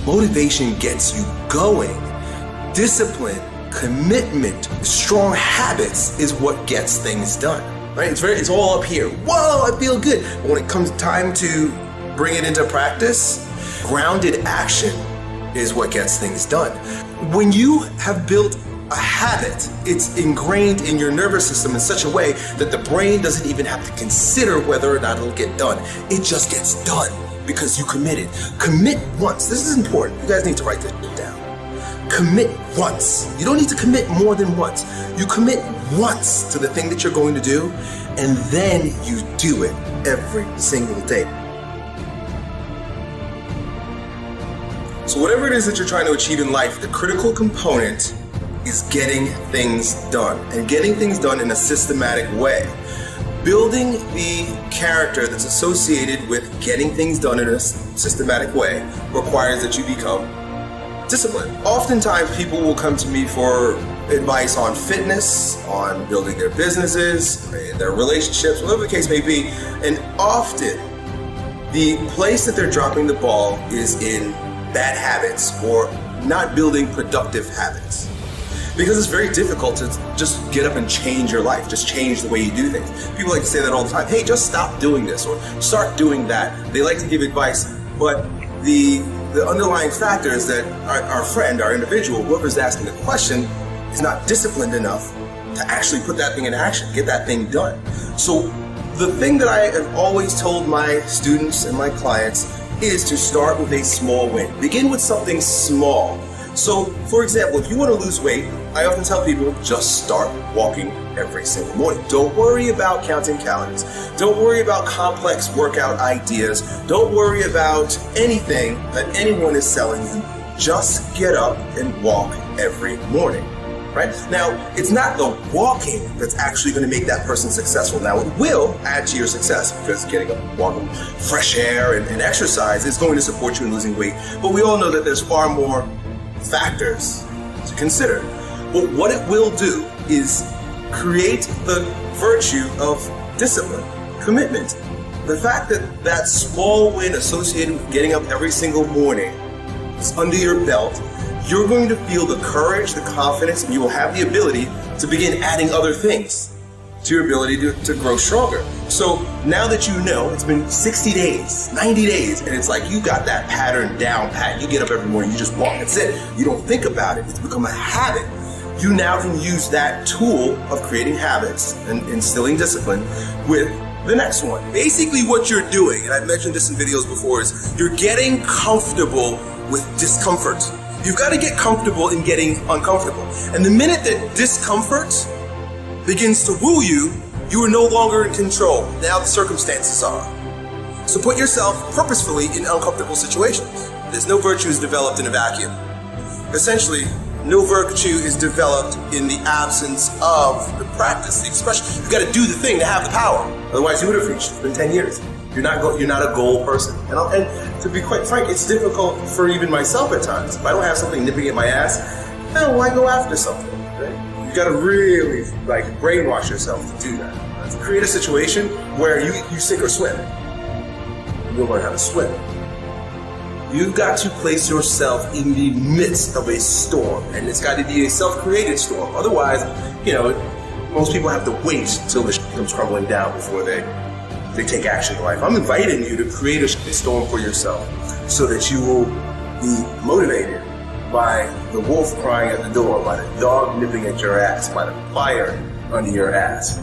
Motivation gets you going. Discipline, commitment, strong habits is what gets things done, right? It's all up here. Whoa, I feel good. But when it comes time to bring it into practice, grounded action is what gets things done. When you have built a habit, it's ingrained in your nervous system in such a way that the brain doesn't even have to consider whether or not it'll get done. It just gets done because you committed. Commit once. This is important. You guys need to write this down. Commit once. You don't need to commit more than once. You commit once to the thing that you're going to do, and then you do it every single day. So whatever it is that you're trying to achieve in life, the critical component is getting things done, and getting things done in a systematic way. Building the character that's associated with getting things done in a systematic way requires that you become disciplined. Oftentimes people will come to me for advice on fitness, on building their businesses, their relationships, whatever the case may be, and often the place that they're dropping the ball is in bad habits or not building productive habits. Because it's very difficult to just get up and change your life, just change the way you do things. People like to say that all the time. Hey, just stop doing this or start doing that. They like to give advice, but the underlying factor is that our friend, our individual, whoever's asking the question, is not disciplined enough to actually put that thing in action, get that thing done. So the thing that I have always told my students and my clients is to start with a small win. Begin with something small. So, for example, if you want to lose weight, I often tell people, just start walking every single morning. Don't worry about counting calories. Don't worry about complex workout ideas. Don't worry about anything that anyone is selling you. Just get up and walk every morning, right? Now, it's not the walking that's actually going to make that person successful. Now, it will add to your success because getting up and walking, fresh air and exercise is going to support you in losing weight. But we all know that there's far more factors to consider. But what it will do is create the virtue of discipline, commitment. The fact that that small win associated with getting up every single morning is under your belt, you're going to feel the courage, the confidence, and you will have the ability to begin adding other things to your ability to grow stronger. So now that you know, it's been 60 days, 90 days, and it's like you got that pattern down pat. You get up every morning, you just walk, that's it. You don't think about it, it's become a habit. You now can use that tool of creating habits and instilling discipline with the next one. Basically what you're doing, and I've mentioned this in videos before, is you're getting comfortable with discomfort. You've got to get comfortable in getting uncomfortable. And the minute that discomfort begins to woo you, you are no longer in control. Now the circumstances are. So put yourself purposefully in uncomfortable situations. There's no virtues developed in a vacuum. Essentially, no virtue is developed in the absence of the practice, the expression. You've got to do the thing to have the power. Otherwise, you would have reached. It's been 10 years. You're not a goal person. And to be quite frank, it's difficult for even myself at times. If I don't have something nipping at my ass, why go after something? Right? You got to really brainwash yourself to do that. To create a situation where you sink or swim. You'll learn how to swim. You've got to place yourself in the midst of a storm, and it's got to be a self-created storm. Otherwise, most people have to wait till the shit comes crumbling down before they take action in life. I'm inviting you to create a storm for yourself so that you will be motivated by the wolf crying at the door, by the dog nipping at your ass, by the fire under your ass.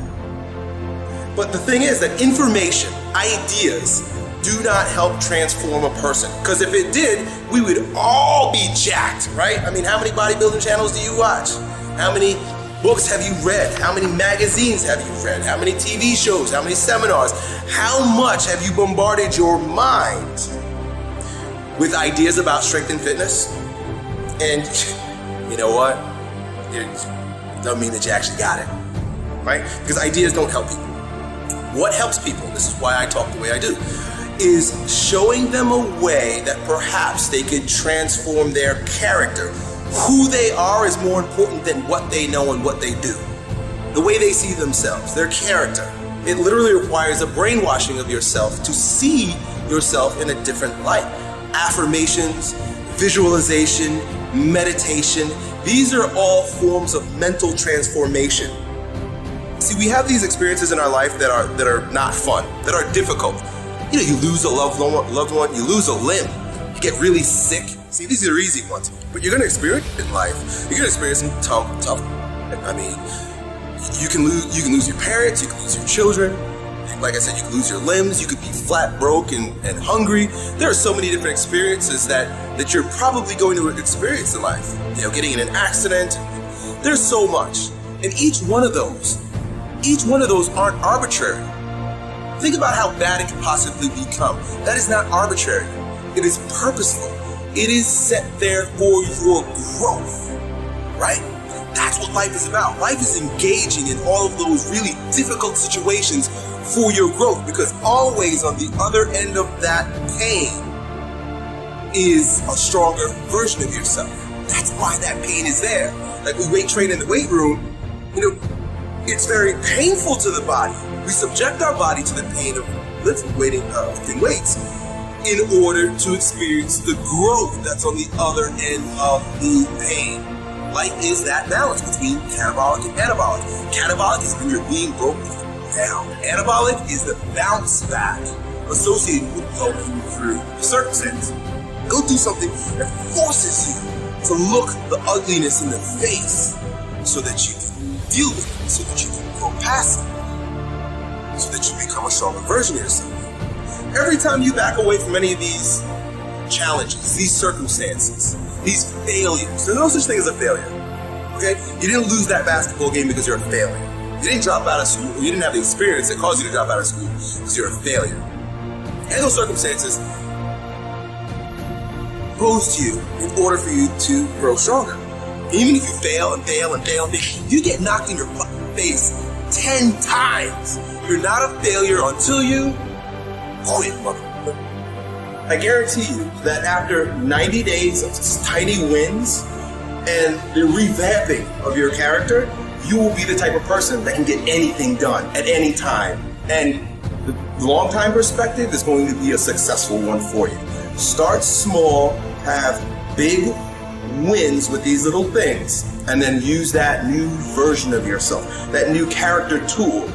But the thing is that information, ideas, do not help transform a person. Because if it did, we would all be jacked, right? I mean, how many bodybuilding channels do you watch? How many books have you read? How many magazines have you read? How many TV shows? How many seminars? How much have you bombarded your mind with ideas about strength and fitness? And you know what? It doesn't mean that you actually got it, right? Because ideas don't help people. What helps people, this is why I talk the way I do, is showing them a way that perhaps they could transform their character. Who they are is more important than what they know and what they do. The way they see themselves, their character. It literally requires a brainwashing of yourself to see yourself in a different light. Affirmations, visualization, meditation. These are all forms of mental transformation. See, we have these experiences in our life that are not fun, that are difficult. You know, you lose a loved one, you lose a limb, you get really sick. See, these are easy ones, but you're gonna experience it in life. You're gonna experience some tough. I mean, you can lose your parents, you can lose your children. Like I said, you can lose your limbs, you could be flat broke and hungry. There are so many different experiences that you're probably going to experience in life. You know, getting in an accident. There's so much. And each one of those aren't arbitrary. Think about how bad it could possibly become. That is not arbitrary. It is purposeful. It is set there for your growth, right? That's what life is about. Life is engaging in all of those really difficult situations for your growth, because always on the other end of that pain is a stronger version of yourself. That's why that pain is there. Like we weight train in the weight room, you know, it's very painful to the body. We subject our body to the pain of lifting weights in order to experience the growth that's on the other end of the pain. Life is that balance between catabolic and anabolic. Catabolic is when you're being broken down. Anabolic is the bounce back associated with going through the circumstance. Go do something that forces you to look the ugliness in the face so that you can deal with it, so that you can go past it, so that you become a stronger version of yourself. Every time you back away from any of these challenges, these circumstances, these failures, there's no such thing as a failure, okay? You didn't lose that basketball game because you're a failure. You didn't drop out of school, or you didn't have the experience that caused you to drop out of school because you're a failure. And those circumstances posed to you in order for you to grow stronger. Even if you fail and fail and fail and fail, you get knocked in your face 10 times. You're not a failure until you quit, motherfucker. I guarantee you that after 90 days of tiny wins and the revamping of your character, you will be the type of person that can get anything done at any time. And the long time perspective is going to be a successful one for you. Start small, have big wins with these little things, and then use that new version of yourself, that new character tool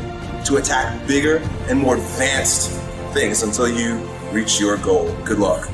to attack bigger and more advanced things until you reach your goal. Good luck.